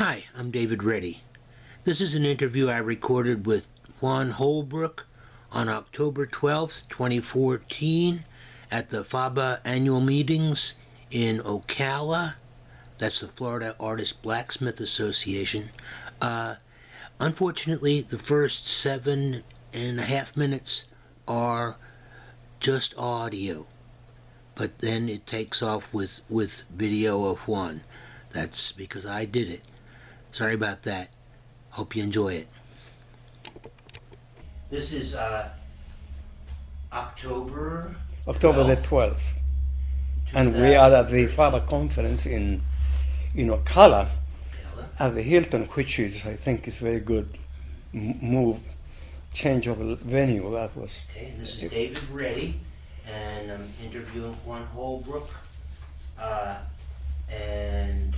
Hi, I'm David Reddy. This is an interview I recorded with Juan Holbrook on October 12th, 2014 at the FABA annual meetings in Ocala. That's the Florida Artist Blacksmith Association. Unfortunately, the first 7.5 minutes are just audio, but then it takes off with video of Juan. That's because I did it. Sorry about that. Hope you enjoy it. This is October the 12th. And we are at the FABA conference in Ocala at the Hilton, which is, I think, is very good move, change of venue. That was. Okay, this is David Reddy, and I'm interviewing Juan Holbrook, and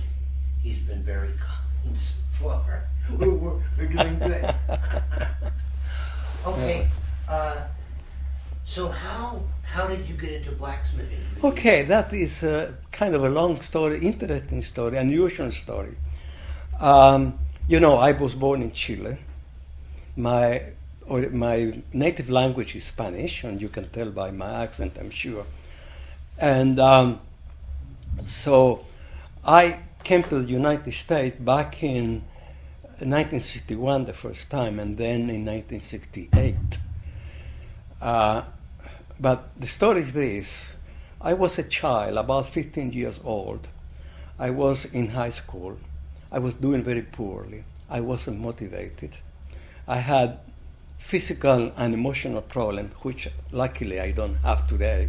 he's been very kind so far. We're doing good. Okay, so how did you get into blacksmithing? Okay, that is kind of a long story, interesting story, unusual story. I was born in Chile. My native language is Spanish, and you can tell by my accent, I'm sure. And so I came to the United States back in 1961 the first time, and then in 1968. But the story is this. I was a child, about 15 years old. I was in high school. I was doing very poorly. I wasn't motivated. I had physical and emotional problems, which luckily I don't have today.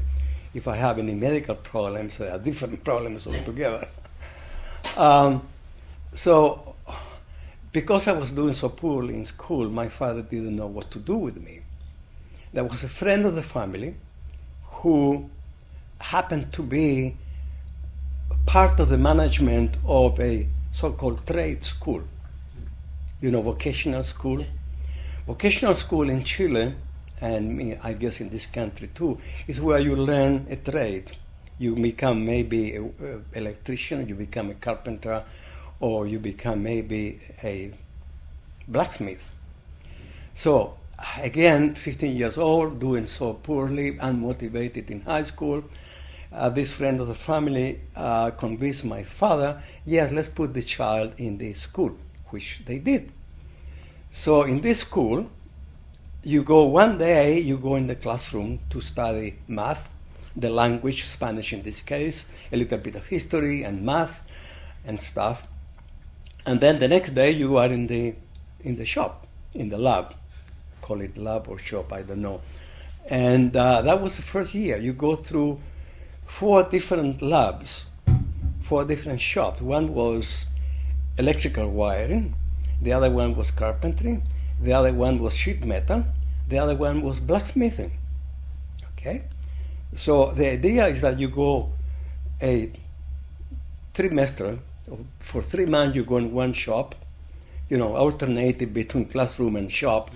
If I have any medical problems, they are different problems altogether. So, because I was doing so poorly in school, my father didn't know what to do with me. There was a friend of the family who happened to be part of the management of a so-called trade school, vocational school. Vocational school in Chile, and I guess in this country too, is where you learn a trade. You become maybe an electrician, you become a carpenter, or you become maybe a blacksmith. So, again, 15 years old, doing so poorly, unmotivated in high school. This friend of the family convinced my father, yes, let's put the child in this school, which they did. So in this school, you go in the classroom to study math, the language, Spanish in this case, a little bit of history and math and stuff. And then the next day you are in the shop, in the lab. Call it lab or shop, I don't know. And that was the first year. You go through 4 different labs, 4 different shops. One was electrical wiring, the other one was carpentry, the other one was sheet metal, the other one was blacksmithing. Okay? So the idea is that you go a trimester, for 3 months you go in one shop, alternating between classroom and shop,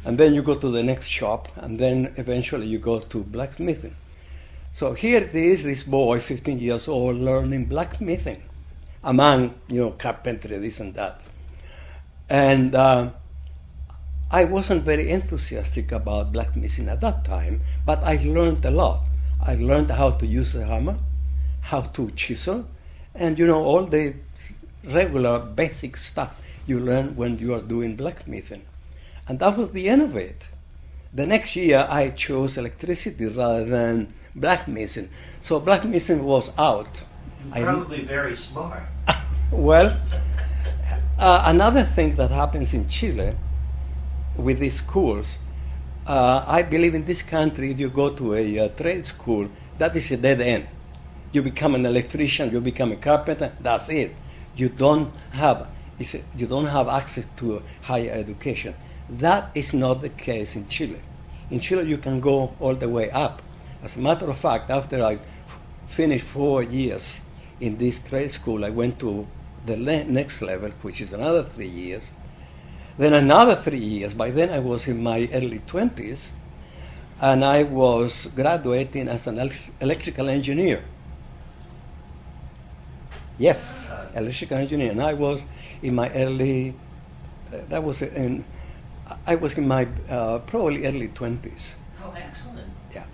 and then you go to the next shop, and then eventually you go to blacksmithing. So here it is, this boy, 15 years old, learning blacksmithing among, carpentry, this and that. And I wasn't very enthusiastic about blacksmithing at that time, but I learned a lot. I learned how to use a hammer, how to chisel, and all the regular basic stuff you learn when you are doing blacksmithing. And that was the end of it. The next year I chose electricity rather than blacksmithing. So blacksmithing was out. Probably very smart. Well, another thing that happens in Chile with these schools, I believe in this country, if you go to a trade school, that is a dead end. You become an electrician, you become a carpenter, that's it. You don't have access to higher education. That is not the case in Chile. In Chile, you can go all the way up. As a matter of fact, after I finished 4 years in this trade school, I went to the next level, which is another 3 years. Then another 3 years. By then I was in my early 20s, and I was graduating as an electrical engineer. Yes, electrical engineer. And I was in my early, I was in my probably early 20s. Oh, excellent. Yeah.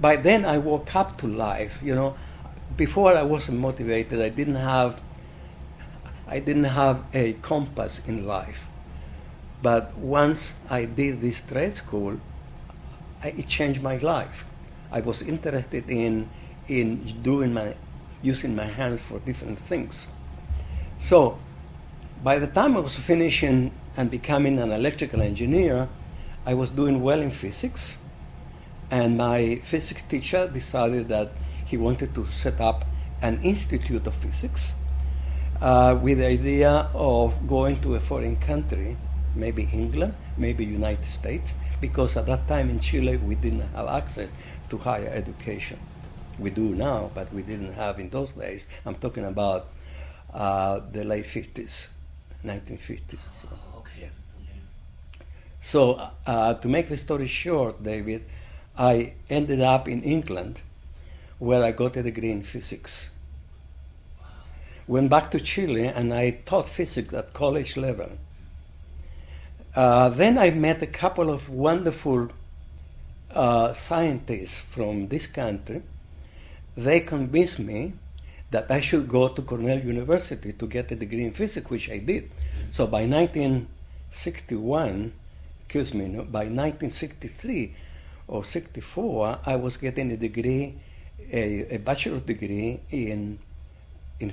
By then I woke up to life, you know. Before I wasn't motivated. I didn't have a compass in life. But once I did this trade school, it changed my life. I was interested in using my hands for different things. So by the time I was finishing and becoming an electrical engineer, I was doing well in physics, and my physics teacher decided that he wanted to set up an institute of physics with the idea of going to a foreign country, maybe England, maybe United States, because at that time in Chile we didn't have access to higher education. We do now, but we didn't have in those days. I'm talking about the late 50s, 1950s. So, Okay. So to make the story short, David, I ended up in England, where I got a degree in physics. Went back to Chile and I taught physics at college level. Then I met a couple of wonderful scientists from this country. They convinced me that I should go to Cornell University to get a degree in physics, which I did. So by 1961, by 1963 or 64, I was getting a degree, a bachelor's degree in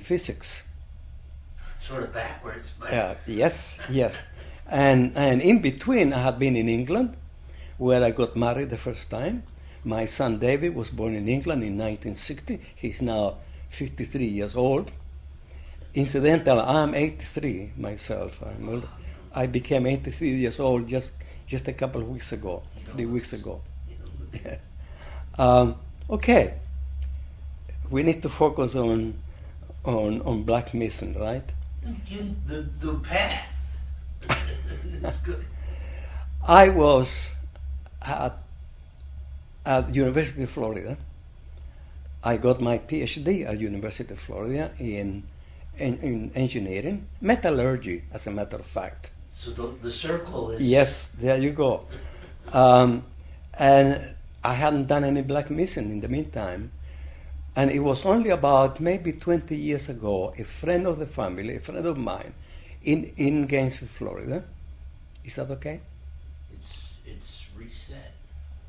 physics. Sort of backwards, but Yes. And in between, I had been in England, where I got married the first time. My son David was born in England in 1960. He's now 53 years old. Incidentally, I'm 83 myself. I became 83 years old just a couple of weeks ago, 3 weeks ago. Okay, we need to focus on blacksmithing, right? The path. It's good. I was at University of Florida. I got my PhD at University of Florida in engineering, metallurgy, as a matter of fact. So the circle is... Yes, there you go. And I hadn't done any blacksmithing in the meantime. And it was only about maybe 20 years ago, a friend of the family, a friend of mine, in Gainesville, Florida. Is that okay? It's reset.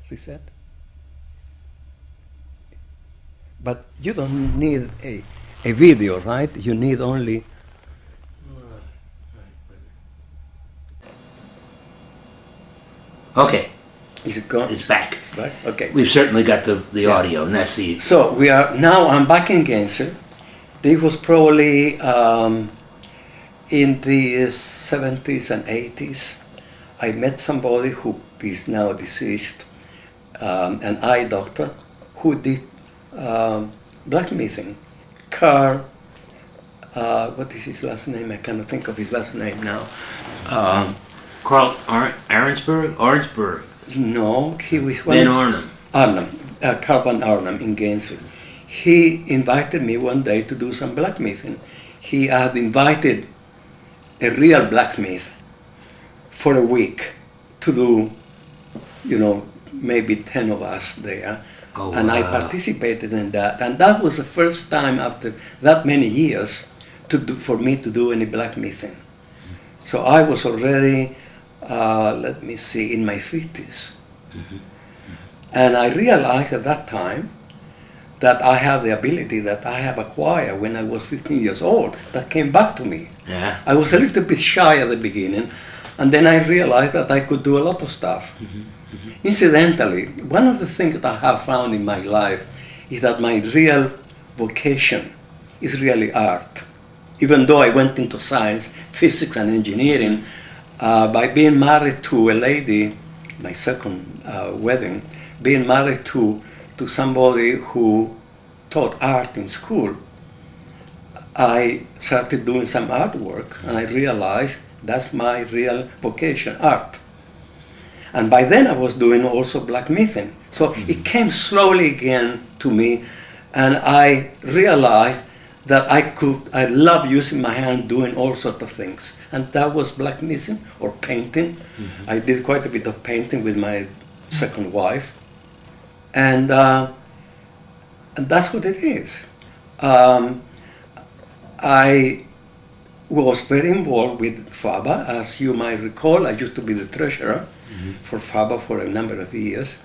Reset? But you don't need a video, right? You need only... Okay, Is it gone? it's back. It's back? Okay. We've certainly got the audio, and that's the... So I'm back in Gainesville. This was probably in the 70s and 80s. I met somebody who is now deceased, an eye doctor, who did blacksmithing. Carl, what is his last name? I cannot think of his last name now. Carl Orangeburg. No, he was Van Arnhem. Carl Van Arnhem in Gainesville. He invited me one day to do some blacksmithing. He had invited a real blacksmith for a week to do, maybe 10 of us there. Oh, and I wow. participated in that. And that was the first time after that many years for me to do any blacksmithing. So I was already, in my 50s. Mm-hmm. And I realized at that time that I have the ability that I have acquired when I was 15 years old that came back to me. Yeah. I was a little bit shy at the beginning, and then I realized that I could do a lot of stuff. Mm-hmm. Mm-hmm. Incidentally, one of the things that I have found in my life is that my real vocation is really art. Even though I went into science, physics, and engineering, by being married to a lady, my second wedding, being married to somebody who taught art in school, I started doing some artwork, and I realized that's my real vocation, art. And by then I was doing also blacksmithing. So it came slowly again to me And I realized that I love using my hand doing all sorts of things. And that was blacksmithing or painting. Mm-hmm. I did quite a bit of painting with my second wife. And that's what it is. I was very involved with FABA. As you might recall, I used to be the treasurer for FABA for a number of years.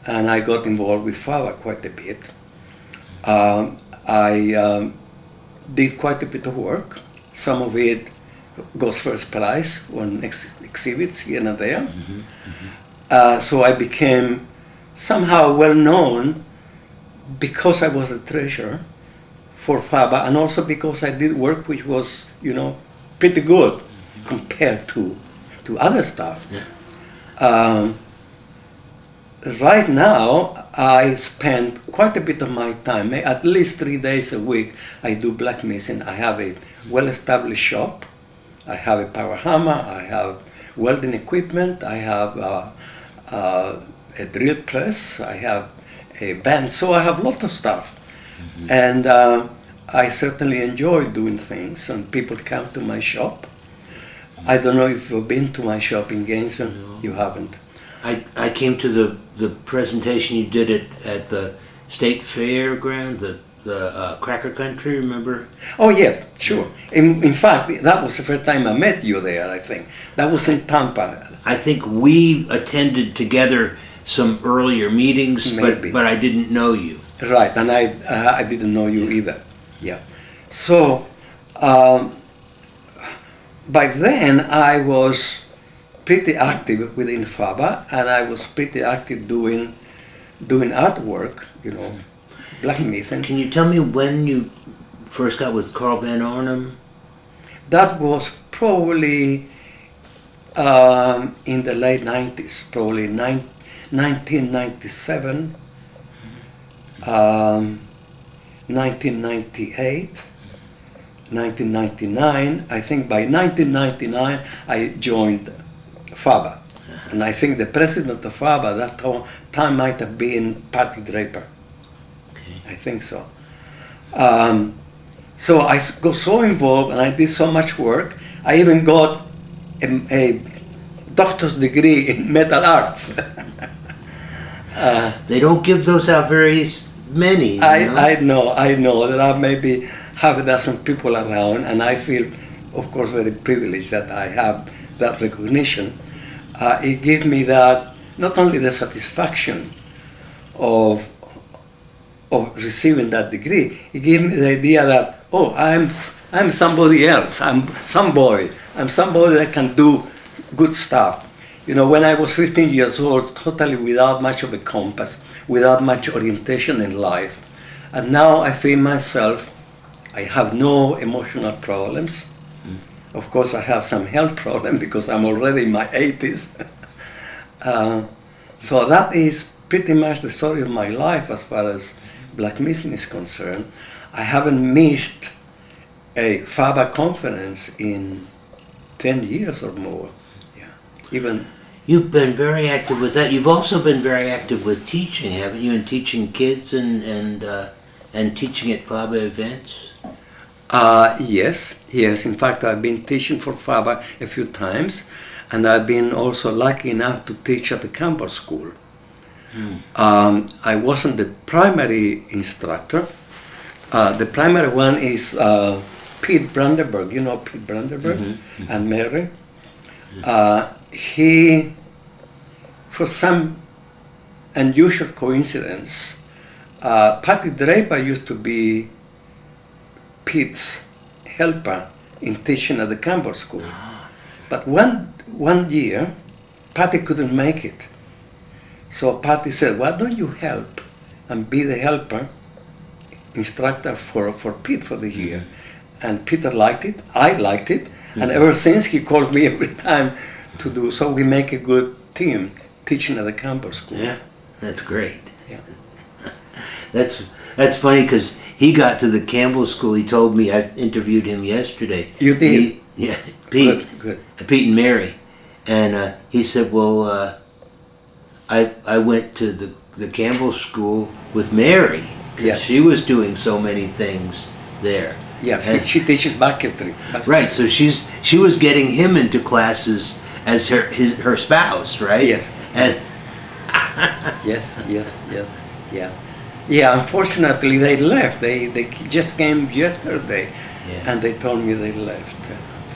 And I got involved with FABA quite a bit. I did quite a bit of work. Some of it goes first prize on exhibits here and there. So I became somehow well known because I was the treasurer for FABA, and also because I did work which was, pretty good compared to other stuff. Yeah. Right now, I spend quite a bit of my time, at least 3 days a week, I do blacksmithing. I have a well-established shop. I have a power hammer. I have welding equipment. I have a drill press. I have a bandsaw. I have lots of stuff. And I certainly enjoy doing things, and people come to my shop. I don't know if you've been to my shop in Gainesville. No. You haven't. I came to the presentation you did at the state fairground, the Cracker Country, remember? Oh yes, sure. In fact, that was the first time I met you there, I think. That was in Tampa. I think we attended together some earlier meetings, Maybe. but I didn't know you. Right, and I didn't know you either. Yeah. So, by then I was pretty active within FABA, and I was pretty active doing artwork, blacksmithing. Can you tell me when you first got with Carl Van Arnhem? That was probably in the late 90s, probably 1997, 1998, 1999. I think by 1999 I joined FABA. And I think the president of FABA that time might have been Patty Draper. Okay. I think so. So I got so involved and I did so much work. I even got a doctor's degree in metal arts. They don't give those out very many. I know. There are maybe half a dozen people around, and I feel, of course, very privileged that I have that recognition. It gave me that, not only the satisfaction of receiving that degree, it gave me the idea that, oh, I'm somebody else. I'm somebody that can do good stuff. When I was 15 years old, totally without much of a compass, without much orientation in life. And now I feel myself, I have no emotional problems. Of course, I have some health problems because I'm already in my 80s. So that is pretty much the story of my life as far as blacksmithing is concerned. I haven't missed a FABA conference in 10 years or more. Yeah, even. You've been very active with that. You've also been very active with teaching, haven't you? And teaching kids and teaching at FABA events. Yes. In fact, I've been teaching for FABA a few times, and I've been also lucky enough to teach at the campus school. I wasn't the primary instructor. The primary one is Pete Brandenburg. You know Pete Brandenburg and Mary. He, for some unusual coincidence, Patty Draper used to be Pete's helper in teaching at the campus school. But one year, Patty couldn't make it. So Patty said, why don't you help and be the helper, instructor for Pete for this year? And Peter liked it, I liked it, and ever since he called me every time to do, so we make a good team teaching at the campus school. Yeah, that's great. Yeah. That's funny because he got to the Campbell School. He told me, I interviewed him yesterday. You did? Yeah, Pete. Good. Pete and Mary. And he said, well, I went to the Campbell School with Mary because Yes. she was doing so many things there. Yeah, And- she teaches basketry. Right, so she was getting him into classes as her spouse, right? Yes. And Yes, yeah. Yeah, unfortunately they left. They just came yesterday, Yeah. and they told me they left.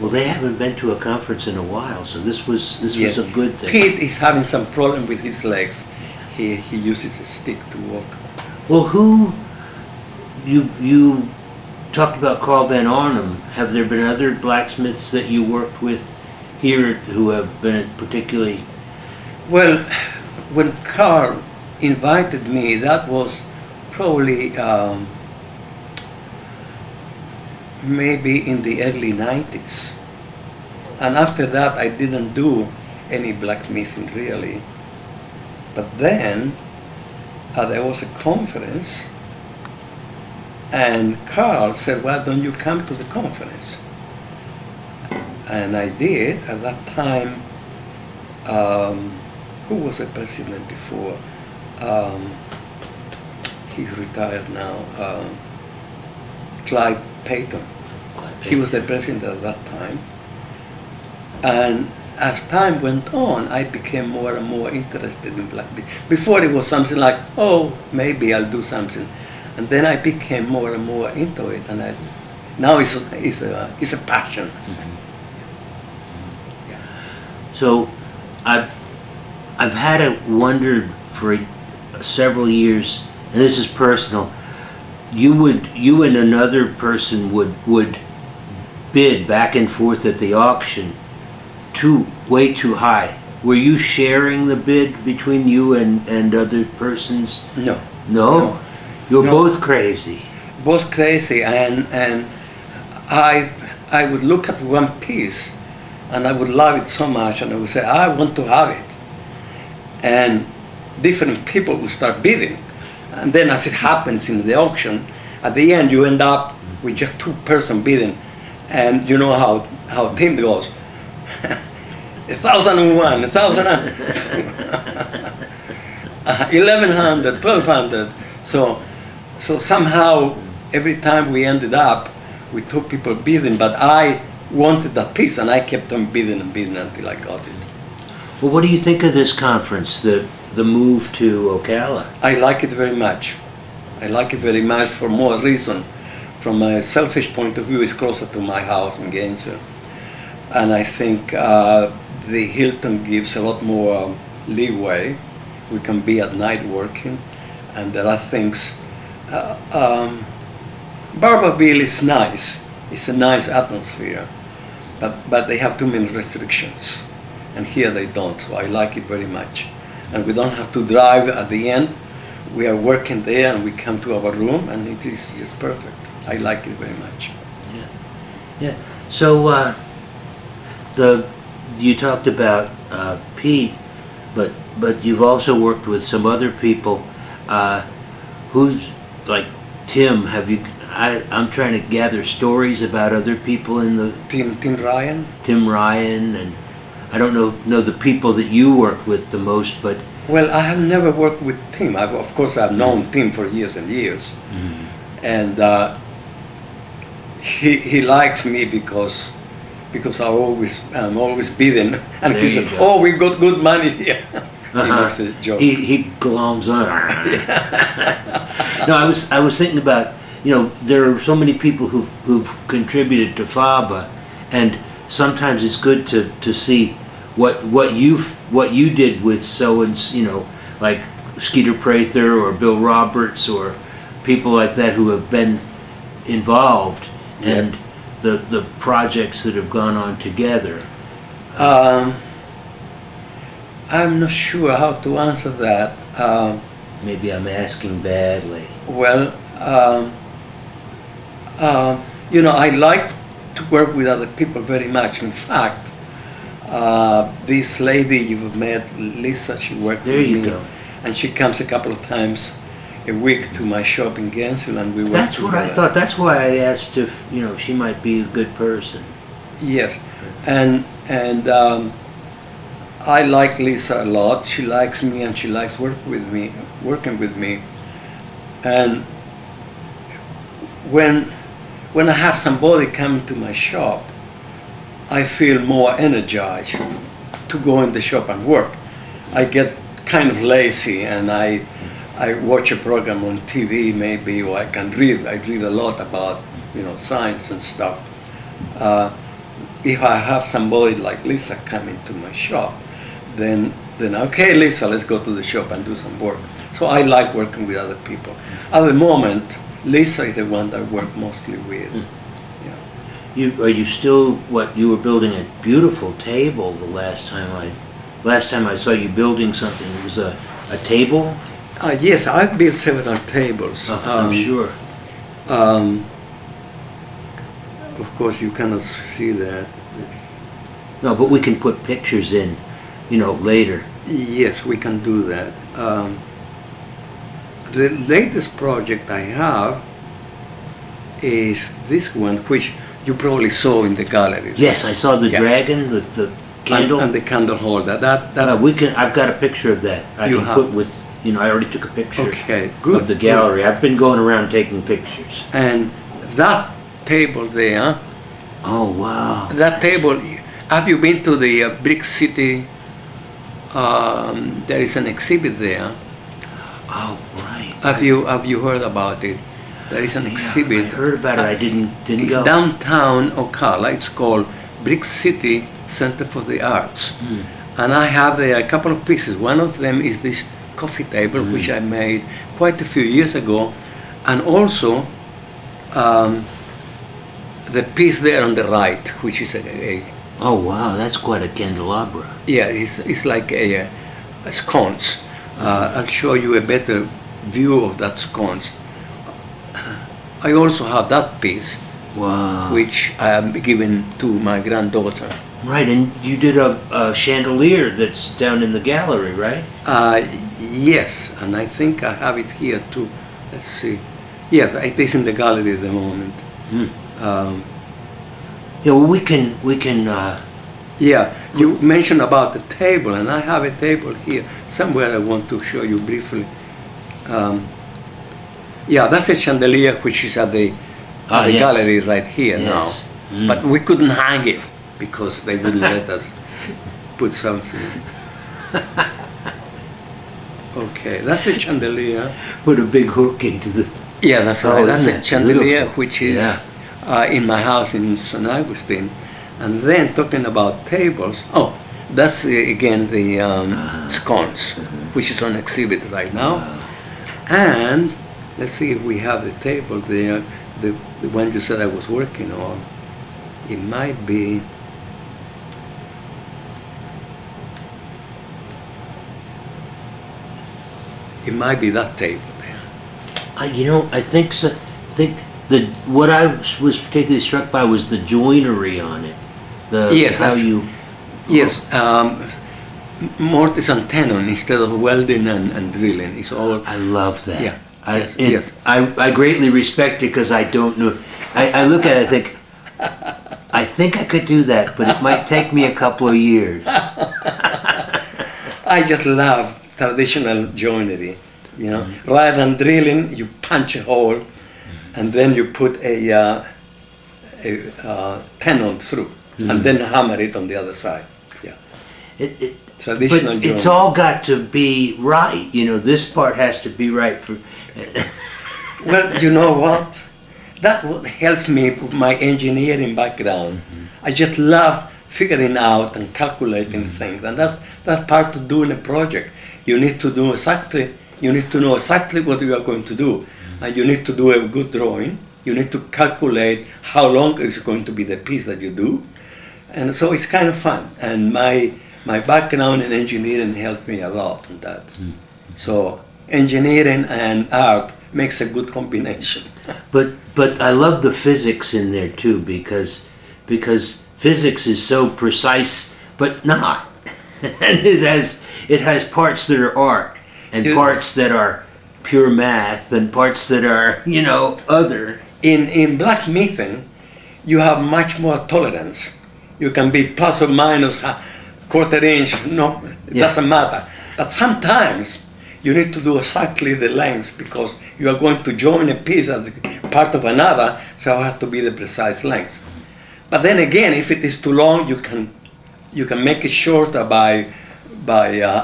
well, they haven't been to a conference in a while, so this was Yes. a good thing. Pete is having some problem with his legs. He uses a stick to walk. Well, who you talked about Carl Van Arnhem. Have there been other blacksmiths that you worked with here who have been particularly? Well, when Carl invited me, that was probably maybe in the early 90s. And after that, I didn't do any blacksmithing really. But then there was a conference, and Carl said, "Why don't you come to the conference?" And I did. At that time, who was the president before? He's retired now. Clyde Payton. He was the president at that time. And as time went on, I became more and more interested in blacksmith. Before it was something like, oh, maybe I'll do something. And then I became more and more into it. And now it's a passion. Yeah. So, I've had a wonder for several years, and this is personal. You and another person would bid back and forth at the auction, way too high. Were you sharing the bid between you and other persons? No. No? You're No. both crazy. Both crazy, and I would look at one piece and I would love it so much, and I would say, I want to have it. And different people would start bidding. And then as it happens in the auction, at the end you end up with just two person bidding. And you know how team goes. 1,001, 1,000, 1,100, 1,200. So somehow every time we ended up with two people bidding, but I wanted that piece and I kept on bidding and bidding until I got it. Well, what do you think of this conference, the move to Ocala? I like it very much. I like it very much for more reason. From a selfish point of view, it's closer to my house in Gainesville. And I think the Hilton gives a lot more leeway. We can be at night working, and there are things. Barberville is nice. It's a nice atmosphere, but they have too many restrictions. And here they don't, so I like it very much. And we don't have to drive at the end. We are working there and we come to our room and it is just perfect. I like it very much. Yeah. So you talked about Pete, but you've also worked with some other people. Who's like Tim? I'm trying to gather stories about other people in the Tim Ryan. Tim Ryan, and I don't know the people that you work with the most, but Well, I have never worked with Tim. Of course, I've known Tim for years and years, and he likes me because I'm always bidding, and There he you said, go. "Oh, we got good money here." He makes a joke. he gloms on. No, I was thinking about, there are so many people who've contributed to FABA, and sometimes it's good to see what you did with like Skeeter Prather or Bill Roberts or people like that who have been involved, Yes. and the projects that have gone on together. I'm not sure how to answer that. Maybe I'm asking badly. Well, I like to work with other people very much. In fact, this lady you've met, Lisa, she worked There with you me, go. and she comes a couple of times a week to my shop in Gainesville, and we work That's what I together. thought. That's why I asked if she might be a good person. Yes, and I like Lisa a lot. She likes me, and she likes working with me. And when I have somebody come to my shop, I feel more energized to go in the shop and work. I get kind of lazy, and I watch a program on TV maybe, or I can read. I read a lot about science and stuff. If I have somebody like Lisa come into my shop, then okay, Lisa, let's go to the shop and do some work. So I like working with other people. At the moment, Lisa is the one that I work mostly with. Yeah. Are you still you were building a beautiful table the last time I saw you building something. It was a table? Yes, I've built several tables. I'm sure. Of course, you cannot see that. No, but we can put pictures in, later. Yes, we can do that. The latest project I have is this one, which you probably saw in the gallery. Yes, I saw the dragon, the candle. And the candle holder. I've got a picture of that. I put with, I already took a picture of the gallery. Good. I've been going around taking pictures. And that table there. Oh, wow. That table, have you been to the Brick City? There is an exhibit there. Oh, right. Have you heard about it? There is an exhibit. I heard about it. I didn't it's go. Downtown Ocala. It's called Brick City Center for the Arts. And I have there a couple of pieces. One of them is this coffee table, which I made quite a few years ago. And also the piece there on the right, which is a oh, wow, that's quite a candelabra. yeah, it's like a scones. I'll show you a better view of that scones. I also have that piece, wow, which I am giving to my granddaughter. Right, and you did a chandelier that's down in the gallery, right? Yes, and I think I have it here too. Let's see. Yes, it is in the gallery at the moment. We can. Yeah, you mentioned about the table, and I have a table here somewhere I want to show you briefly. Yeah, that's a chandelier which is at the yes. gallery right here now. But we couldn't hang it because they wouldn't let us put something. Okay, that's a chandelier. Put a big hook into the... Yeah, that's right. That's a chandelier beautiful? Which is in my house in San Agustin. And then talking about tables, that's again the scones, which is on exhibit right now. And let's see if we have the table there, the one you said I was working on. It might be... It might be that table there. I think so. What I was particularly struck by was the joinery on it. Yes, Yes. Mortise and tenon instead of welding and drilling. It's all. I love that. Yeah. Yes. I greatly respect it because I don't know. I look at it, I think I could do that, but it might take me a couple of years. I just love traditional joinery. Rather than drilling, you punch a hole, and then you put a tenon through, and then hammer it on the other side. Yeah. Traditional joinery. It's all got to be right. This part has to be right for. Well, you know what? That helps me with my engineering background. I just love figuring out and calculating things, and that's part of doing a project. You need to know exactly what you are going to do, and you need to do a good drawing. You need to calculate how long is going to be the piece that you do, and so it's kind of fun. And my background in engineering helped me a lot on that. So engineering and art makes a good combination. But I love the physics in there too, because physics is so precise, but not. And it has parts that are art, and parts that are pure math, and parts that are other. In blacksmithing, you have much more tolerance. You can be plus or minus quarter inch. No, it doesn't matter. But sometimes you need to do exactly the length because you are going to join a piece that's part of another, so it has to be the precise length. But then again, if it is too long, you can make it shorter by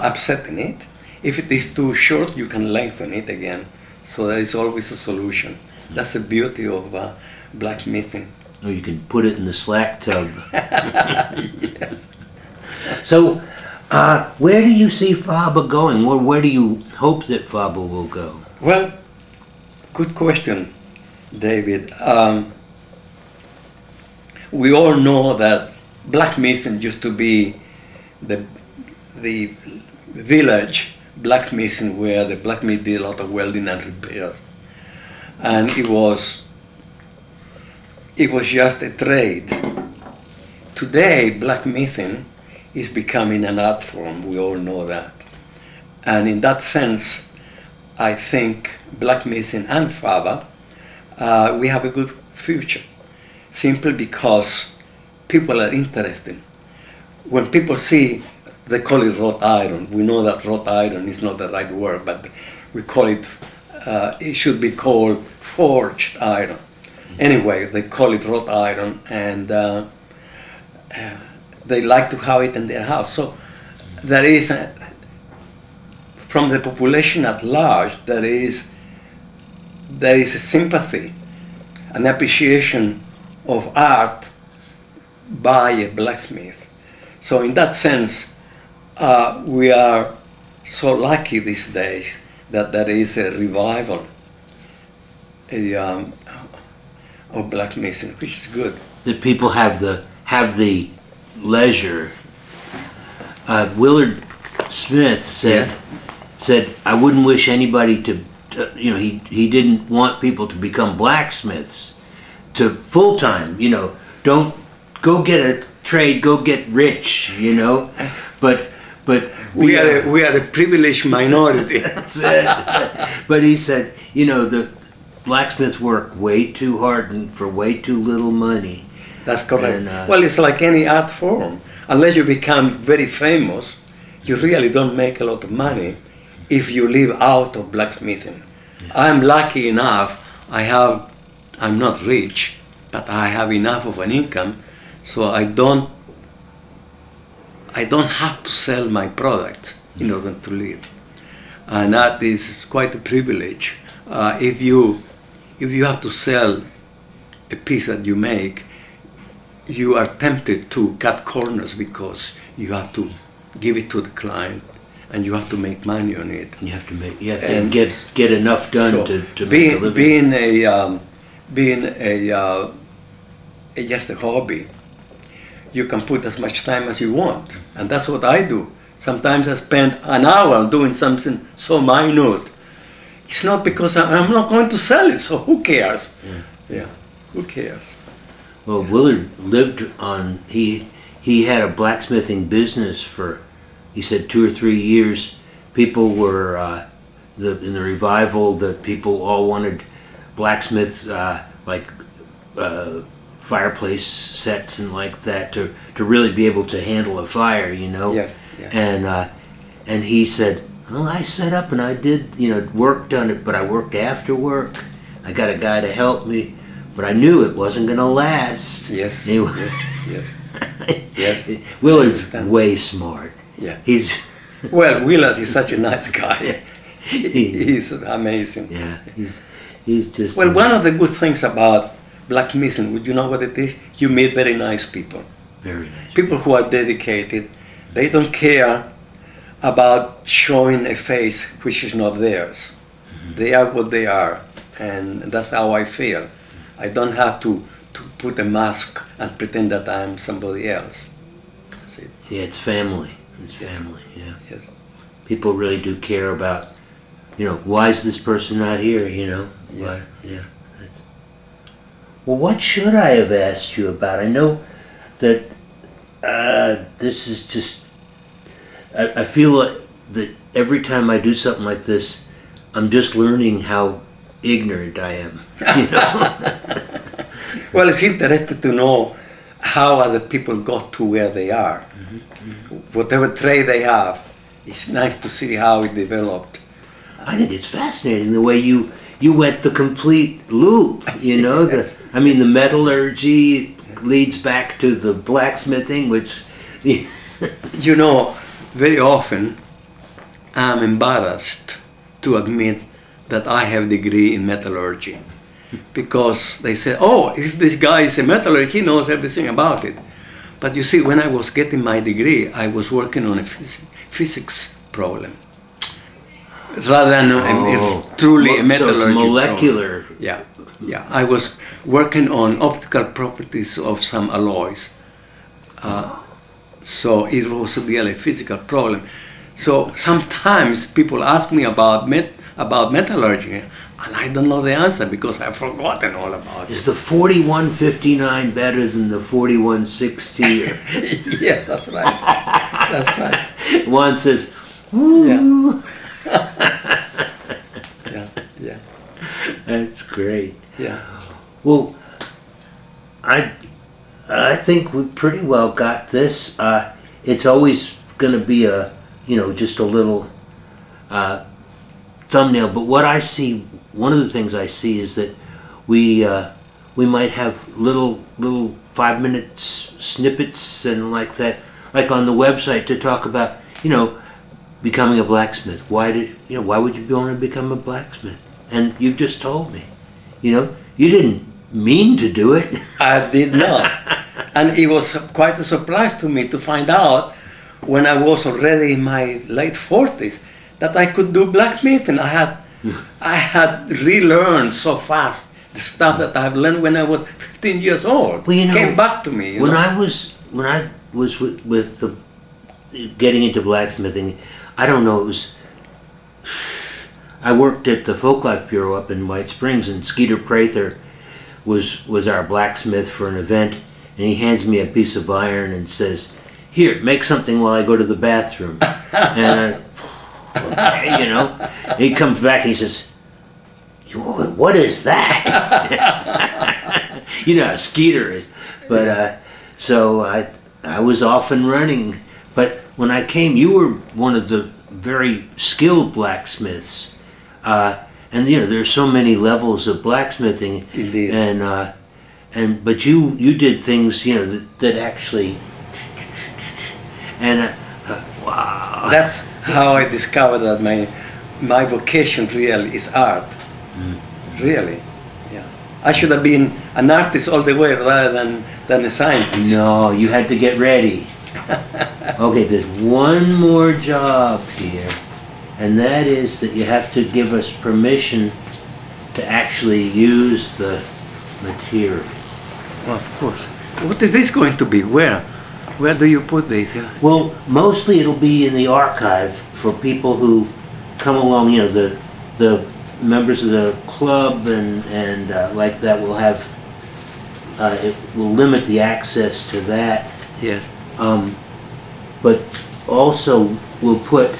upsetting it. If it is too short, you can lengthen it again. So there is always a solution. That's the beauty of blacksmithing. Or you can put it in the slack tub. Yes. So, where do you see FABA going? Where do you hope that FABA will go? Well, good question, David. We all know that blacksmithing used to be the village blacksmithing where the blacksmith did a lot of welding and repairs, and it was just a trade. Today, blacksmithing is becoming an art form. We all know that, and in that sense, I think blacksmithing and FABA, we have a good future, simply because people are interested. When people see, they call it wrought iron. We know that wrought iron is not the right word, but we call it, it should be called forged iron. Anyway, they call it wrought iron, and they like to have it in their house. So there is, from the population at large, there is a sympathy, an appreciation of art by a blacksmith. So in that sense, we are so lucky these days that there is a revival of blacksmithing, which is good. That people have the leisure. Willard Smith said I wouldn't wish anybody to, he didn't want people to become blacksmiths to full time. Don't go get a trade, go get rich. But we are a privileged minority. That's it. But he said, the blacksmiths work way too hard and for way too little money. That's correct. And, well, it's like any art form. Unless you become very famous, you really don't make a lot of money if you live out of blacksmithing. Yeah. I'm lucky enough, I'm not rich, but I have enough of an income, so I don't have to sell my products in order to live. And that is quite a privilege. If you have to sell a piece that you make, you are tempted to cut corners because you have to give it to the client and you have to make money on it. You have to get enough done to make a living. Being just a hobby, you can put as much time as you want, and that's what I do. Sometimes I spend an hour doing something so minute. It's not because I'm not going to sell it, so who cares? Yeah, who cares? Well, Willard lived on, he had a blacksmithing business for, he said, 2 or 3 years. People were, in the revival, the people all wanted blacksmiths, fireplace sets and like that to really be able to handle a fire, Yes. And he said, well, I set up and I did, worked on it, but I worked after work. I got a guy to help me, but I knew it wasn't going to last. Yes. Anyway. Yes. Willard's way smart. Yeah. Well, Willard is such a nice guy. He's amazing. Yeah. He's just. Well, one of the good things about blacksmithing, would you know what it is? You meet very nice people. Very nice. People who are dedicated. They don't care about showing a face which is not theirs. Mm-hmm. They are what they are, and that's how I feel. I don't have to put a mask and pretend that I'm somebody else. That's it. Yeah, it's family. It's family, yeah. Yes. People really do care about, why is this person not here, Yes. Why? Yeah. Well, what should I have asked you about? I know that this is just, I feel like that every time I do something like this, I'm just learning how ignorant I am, Well, it's interesting to know how other people got to where they are. Mm-hmm. Whatever trade they have, it's nice to see how it developed. I think it's fascinating the way you you went the complete loop, you know. Yes. The metallurgy leads back to the blacksmithing, which You know, very often I'm embarrassed to admit that I have a degree in metallurgy, because they say, oh, if this guy is a metallurgist, he knows everything about it. But you see, when I was getting my degree, I was working on a physics problem, rather than truly a metallurgy so it's molecular. problem. Yeah. I was working on optical properties of some alloys. So it was really a physical problem. So sometimes people ask me about metallurgy, and I don't know the answer because I've forgotten all about it. Is the 4159 better than the 4160? Yeah, that's right. That's right. Juan says, woo. Yeah. That's great. Yeah. Well, I think we pretty well got this. It's always going to be just a little thumbnail. But what I see, one of the things I see is that we might have little 5-minute snippets and like that, like on the website, to talk about becoming a blacksmith. Why would you want to become a blacksmith? And you just told me, you didn't mean to do it. I did not. And it was quite a surprise to me to find out, when I was already in my late 40s, that I could do blacksmithing. I had relearned so fast the stuff that I've learned when I was 15 years old. Well, came back to me. When I was with the getting into blacksmithing, I don't know, I worked at the Folklife Bureau up in White Springs, and Skeeter Prather was our blacksmith for an event, and he hands me a piece of iron and says, "Here, make something while I go to the bathroom." And and he comes back and he says, "What is that?" You know how Skeeter is. But so I was off and running. But when I came, you were one of the very skilled blacksmiths. And there's so many levels of blacksmithing. Indeed. But you did things that actually, and wow. That's how I discovered that my vocation really is art. Really. Yeah. I should have been an artist all the way rather than a scientist. No, you had to get ready. Okay, there's one more job here, and that is that you have to give us permission to actually use the material. Well, of course. What is this going to be? Where do you put this? Well, mostly it'll be in the archive for people who come along. The members of the club and like that will have. It will limit the access to that. Yes. But also we'll put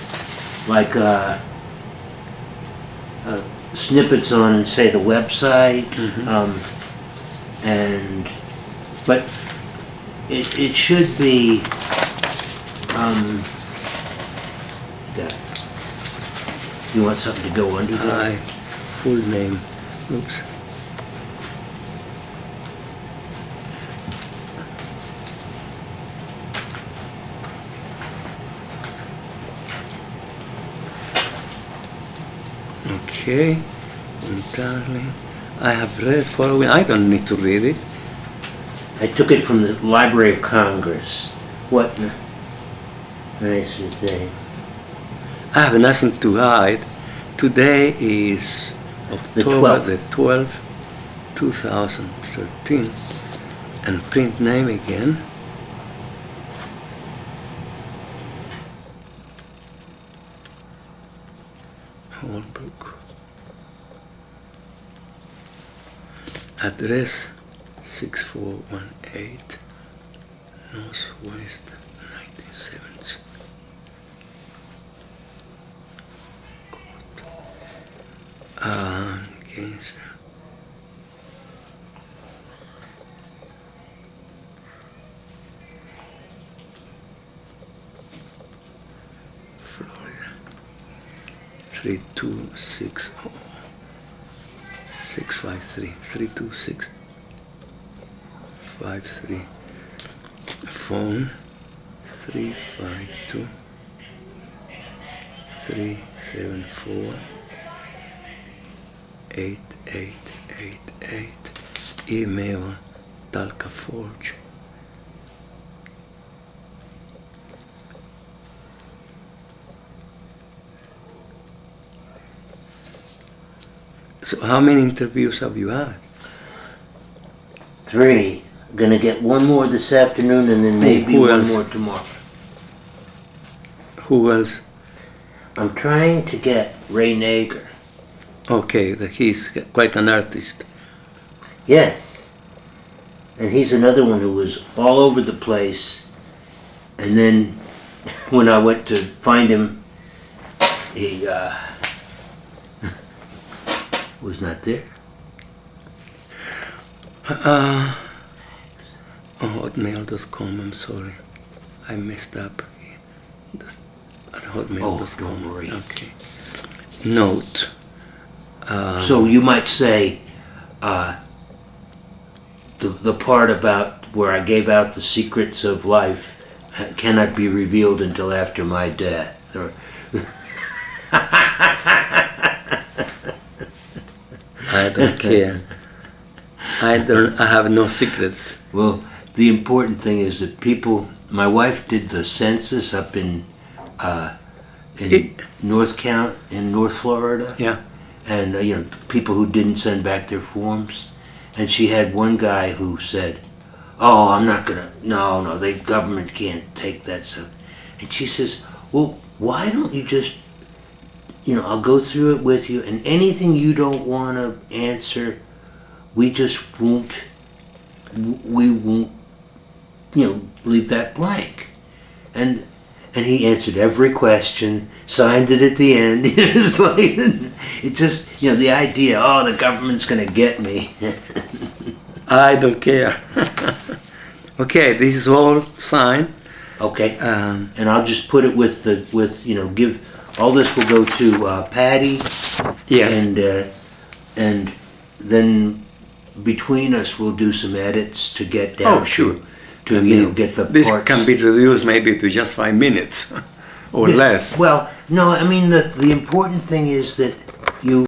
like snippets on, say, the website, but it should be you want something to go under that? Full name. Oops. Okay, entirely. I have read following. I don't need to read it. I took it from the Library of Congress. What nice thing. I have nothing to hide. Today is October the 12th, 2013. And print name again. Holbrook. Address 6418 Northwest 1970. Gainesville. Florida 3260. 653 326 53. Phone 352 374 8888. Email Talcaforge. So how many interviews have you had? 3. I'm gonna get one more this afternoon and then maybe Who one else? more tomorrow. Who else? I'm trying to get Ray Nager. Okay, he's quite an artist. Yes. And he's another one who was all over the place. And then when I went to find him, he was not there. Hotmail.com, I'm sorry. I messed up. At hotmail.com. Oh, don't worry. Okay. Note. So you might say the part about where I gave out the secrets of life cannot be revealed until after my death. Or I don't care. I have no secrets. well, the important thing is that people. My wife did the census up in North Florida. Yeah. And people who didn't send back their forms, and she had one guy who said, "Oh, I'm not gonna. No, the government can't take that stuff." And she says, "Well, why don't you just, I'll go through it with you, and anything you don't want to answer, we just won't. We won't, leave that blank." And he answered every question, signed it at the end. It's like, it just, the idea, the government's going to get me. I don't care. Okay, this is all signed. Okay. And I'll just put it give, all this will go to Patty. Yes. And then between us, we'll do some edits to get down. Oh, sure. To get the this parts. can be reduced maybe to just 5 minutes or less. Well, no, I mean, the important thing is that you